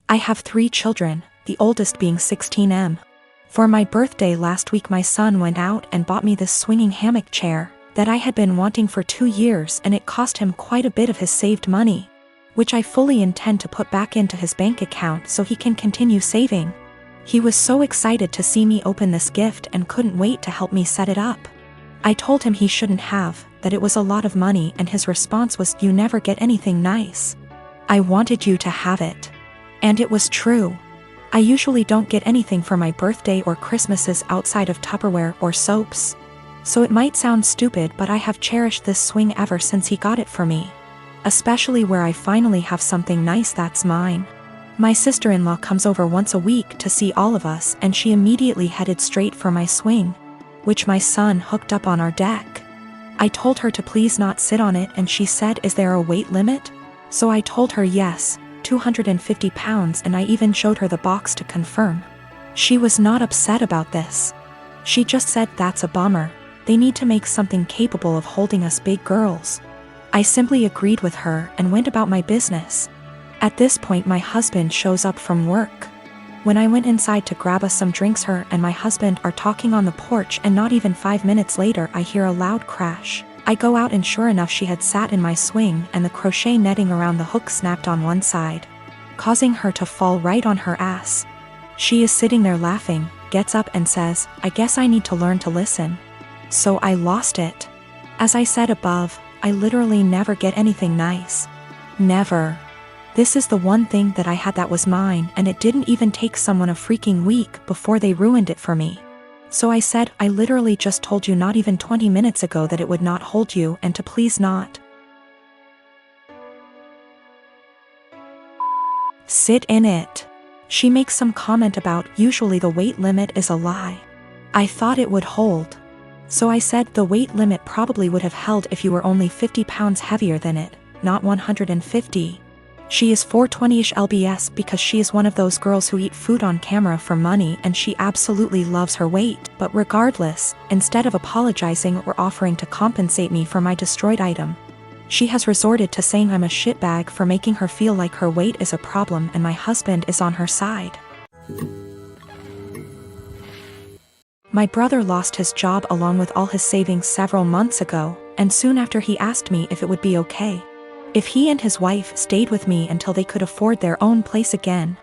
I have 3 children, the oldest being 16M. For my birthday last week my son went out and bought me this swinging hammock chair that I had been wanting for 2 years, and it cost him quite a bit of his saved money, which I fully intend to put back into his bank account so he can continue saving. He was so excited to see me open this gift and couldn't wait to help me set it up. I told him he shouldn't have, that it was a lot of money, and his response was, "You never get anything nice. I wanted you to have it." And it was true. I usually don't get anything for my birthday or Christmases outside of Tupperware or soaps. So it might sound stupid, but I have cherished this swing ever since he got it for me. Especially where I finally have something nice that's mine. My sister-in-law comes over once a week to see all of us, and she immediately headed straight for my swing, which my son hooked up on our deck. I told her to please not sit on it, and she said, "Is there a weight limit?" So I told her yes, 250 pounds, and I even showed her the box to confirm. She was not upset about this. She just said, "That's a bummer. They need to make something capable of holding us big girls." I simply agreed with her and went about my business. At this point my husband shows up from work. When I went inside to grab us some drinks, her and my husband are talking on the porch, and not even 5 minutes later I hear a loud crash. I go out and sure enough she had sat in my swing, and the crochet netting around the hook snapped on one side, causing her to fall right on her ass. She is sitting there laughing, gets up and says, "I guess I need to learn to listen." So I lost it. As I said above, I literally never get anything nice. Never. This is the one thing that I had that was mine, and it didn't even take someone a freaking week before they ruined it for me. So I said, "I literally just told you not even 20 minutes ago that it would not hold you, and to please not sit in it." She makes some comment about, "Usually the weight limit is a lie. I thought it would hold." So I said, "The weight limit probably would have held if you were only 50 pounds heavier than it, not 150. She is 420-ish lbs because she is one of those girls who eat food on camera for money, and she absolutely loves her weight. But regardless, instead of apologizing or offering to compensate me for my destroyed item, she has resorted to saying I'm a shitbag for making her feel like her weight is a problem and my husband is on her side. My brother lost his job along with all his savings several months ago, and soon after he asked me if it would be okay if he and his wife stayed with me until they could afford their own place again.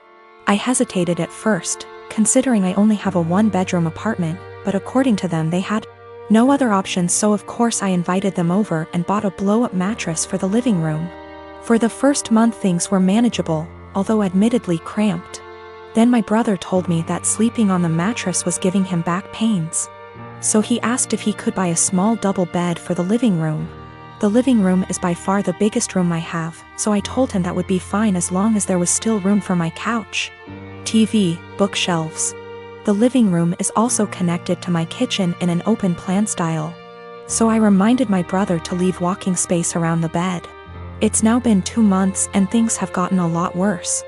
I hesitated at first, considering I only have a 1-bedroom apartment, but according to them they had no other options, so of course I invited them over and bought a blow-up mattress for the living room. For the first month things were manageable, although admittedly cramped. Then my brother told me that sleeping on the mattress was giving him back pains. So he asked if he could buy a small double bed for the living room. The living room is by far the biggest room I have, so I told him that would be fine as long as there was still room for my couch, TV, bookshelves. The living room is also connected to my kitchen in an open plan style. So I reminded my brother to leave walking space around the bed. It's now been 2 months and things have gotten a lot worse.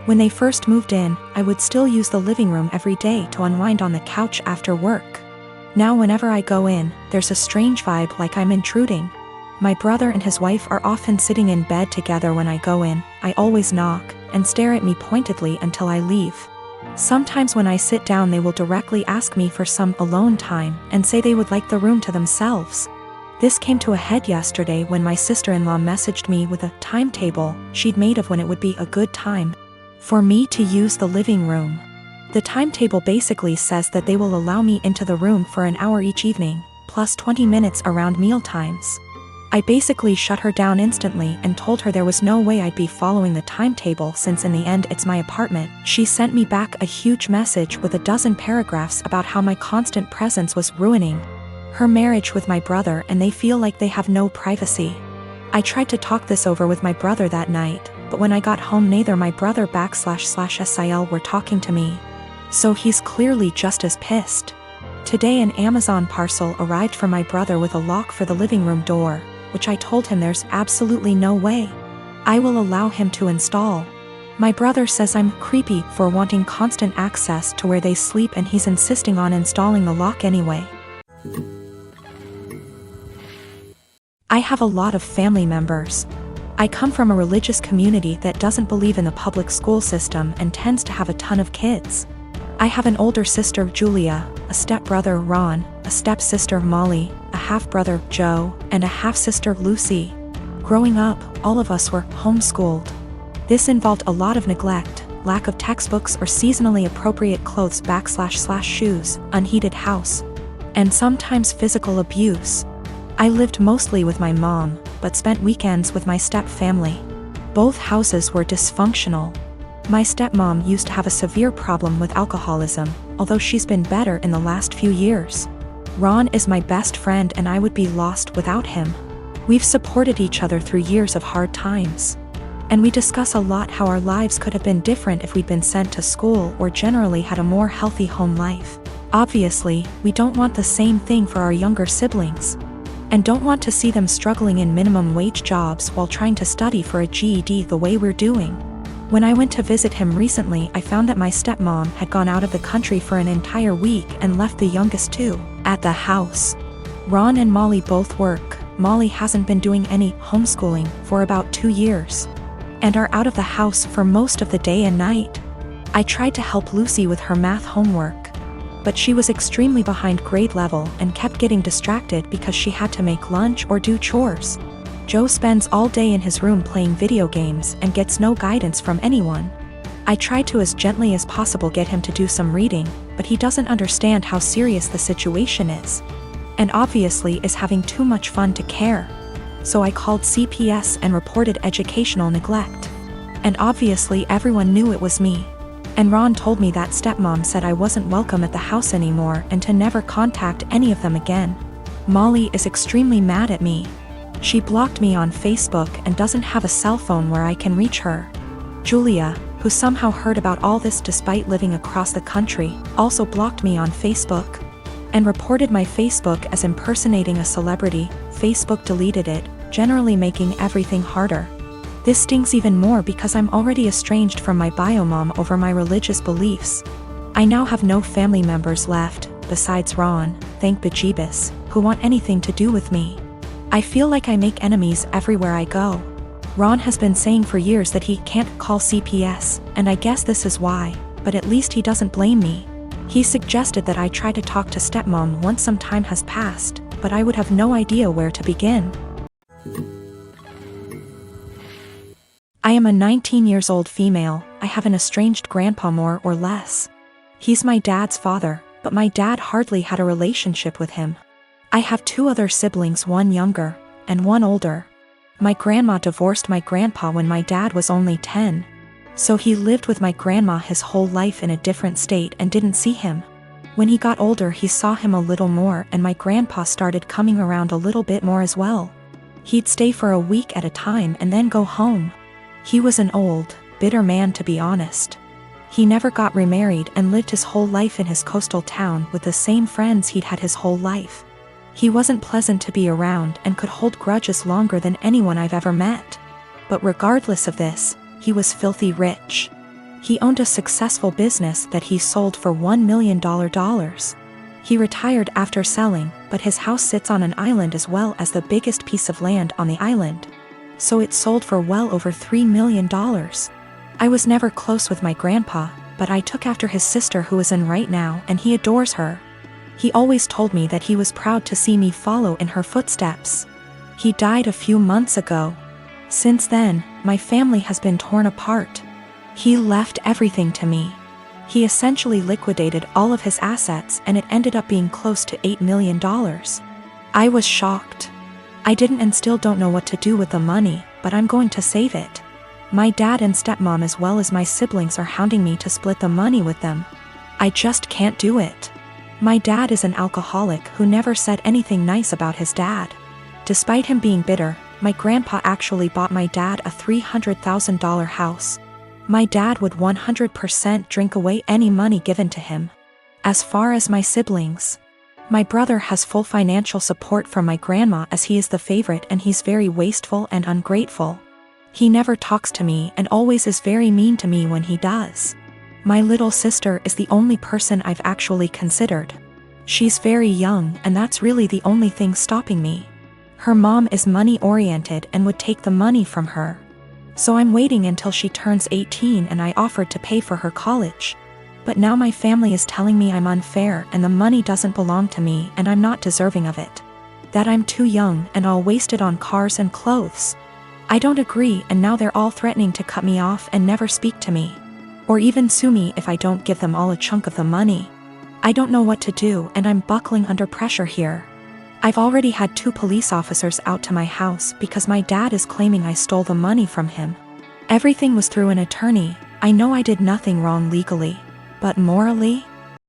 When they first moved in, I would still use the living room every day to unwind on the couch after work. Now whenever I go in, there's a strange vibe like I'm intruding. My brother and his wife are often sitting in bed together when I go in. I always knock and stare at me pointedly until I leave. Sometimes when I sit down they will directly ask me for some alone time and say they would like the room to themselves. This came to a head yesterday when my sister-in-law messaged me with a timetable she'd made of when it would be a good time for me to use the living room. The timetable basically says that they will allow me into the room for an hour each evening, plus 20 minutes around meal times. I basically shut her down instantly and told her there was no way I'd be following the timetable since in the end it's my apartment. She sent me back a huge message with a dozen paragraphs about how my constant presence was ruining her marriage with my brother and they feel like they have no privacy. I tried to talk this over with my brother that night, but when I got home neither my brother //SIL were talking to me. So he's clearly just as pissed. Today an Amazon parcel arrived for my brother with a lock for the living room door, which I told him there's absolutely no way I will allow him to install. My brother says I'm creepy for wanting constant access to where they sleep and he's insisting on installing the lock anyway. I have a lot of family members. I come from a religious community that doesn't believe in the public school system and tends to have a ton of kids. I have an older sister, Julia, a stepbrother, Ron, a stepsister, Molly, a half-brother, Joe, and a half-sister, Lucy. Growing up, all of us were homeschooled. This involved a lot of neglect, lack of textbooks or seasonally appropriate clothes / shoes, unheated house, and sometimes physical abuse. I lived mostly with my mom, but spent weekends with my step-family. Both houses were dysfunctional. My stepmom used to have a severe problem with alcoholism, although she's been better in the last few years. Ron is my best friend and I would be lost without him. We've supported each other through years of hard times. And we discuss a lot how our lives could have been different if we'd been sent to school or generally had a more healthy home life. Obviously, we don't want the same thing for our younger siblings. And don't want to see them struggling in minimum wage jobs while trying to study for a GED the way we're doing. When I went to visit him recently, I found that my stepmom had gone out of the country for an entire week and left the youngest two at the house. Ron and Molly both work. Molly hasn't been doing any homeschooling for about 2 years and are out of the house for most of the day and night. I tried to help Lucy with her math homework, but she was extremely behind grade level and kept getting distracted because she had to make lunch or do chores. Joe spends all day in his room playing video games and gets no guidance from anyone. I try to as gently as possible get him to do some reading, but he doesn't understand how serious the situation is. And obviously is having too much fun to care. So I called CPS and reported educational neglect. And obviously everyone knew it was me. And Ron told me that stepmom said I wasn't welcome at the house anymore and to never contact any of them again. Molly is extremely mad at me. She blocked me on Facebook and doesn't have a cell phone where I can reach her. Julia, who somehow heard about all this despite living across the country, also blocked me on Facebook and reported my Facebook as impersonating a celebrity. Facebook deleted it, generally making everything harder. This stings even more because I'm already estranged from my bio-mom over my religious beliefs. I now have no family members left, besides Ron, thank bejeebus, who want anything to do with me. I feel like I make enemies everywhere I go. Ron has been saying for years that he can't call CPS, and I guess this is why, but at least he doesn't blame me. He suggested that I try to talk to stepmom once some time has passed, but I would have no idea where to begin. I am a 19-year-old female. I have an estranged grandpa more or less. He's my dad's father, but my dad hardly had a relationship with him. I have 2 other siblings, one younger and one older. My grandma divorced my grandpa when my dad was only 10. So he lived with my grandma his whole life in a different state and didn't see him. When he got older he saw him a little more and my grandpa started coming around a little bit more as well. He'd stay for a week at a time and then go home. He was an old, bitter man, to be honest. He never got remarried and lived his whole life in his coastal town with the same friends he'd had his whole life. He wasn't pleasant to be around and could hold grudges longer than anyone I've ever met. But regardless of this, he was filthy rich. He owned a successful business that he sold for $1 million. He retired after selling, but his house sits on an island as well as the biggest piece of land on the island. So it sold for well over $3 million. I was never close with my grandpa, but I took after his sister who is in right now and he adores her. He always told me that he was proud to see me follow in her footsteps. He died a few months ago. Since then, my family has been torn apart. He left everything to me. He essentially liquidated all of his assets and it ended up being close to $8 million. I was shocked. I didn't and still don't know what to do with the money, but I'm going to save it. My dad and stepmom as well as my siblings are hounding me to split the money with them. I just can't do it. My dad is an alcoholic who never said anything nice about his dad. Despite him being bitter, my grandpa actually bought my dad a $300,000 house. My dad would 100% drink away any money given to him. As far as my siblings, my brother has full financial support from my grandma as he is the favorite and he's very wasteful and ungrateful. He never talks to me and always is very mean to me when he does. My little sister is the only person I've actually considered. She's very young and that's really the only thing stopping me. Her mom is money-oriented and would take the money from her. So I'm waiting until she turns 18 and I offered to pay for her college. But now my family is telling me I'm unfair and the money doesn't belong to me and I'm not deserving of it. That I'm too young and I'll waste it on cars and clothes. I don't agree and now they're all threatening to cut me off and never speak to me. Or even sue me if I don't give them all a chunk of the money. I don't know what to do and I'm buckling under pressure here. I've already had 2 police officers out to my house because my dad is claiming I stole the money from him. Everything was through an attorney. I know I did nothing wrong legally. But morally?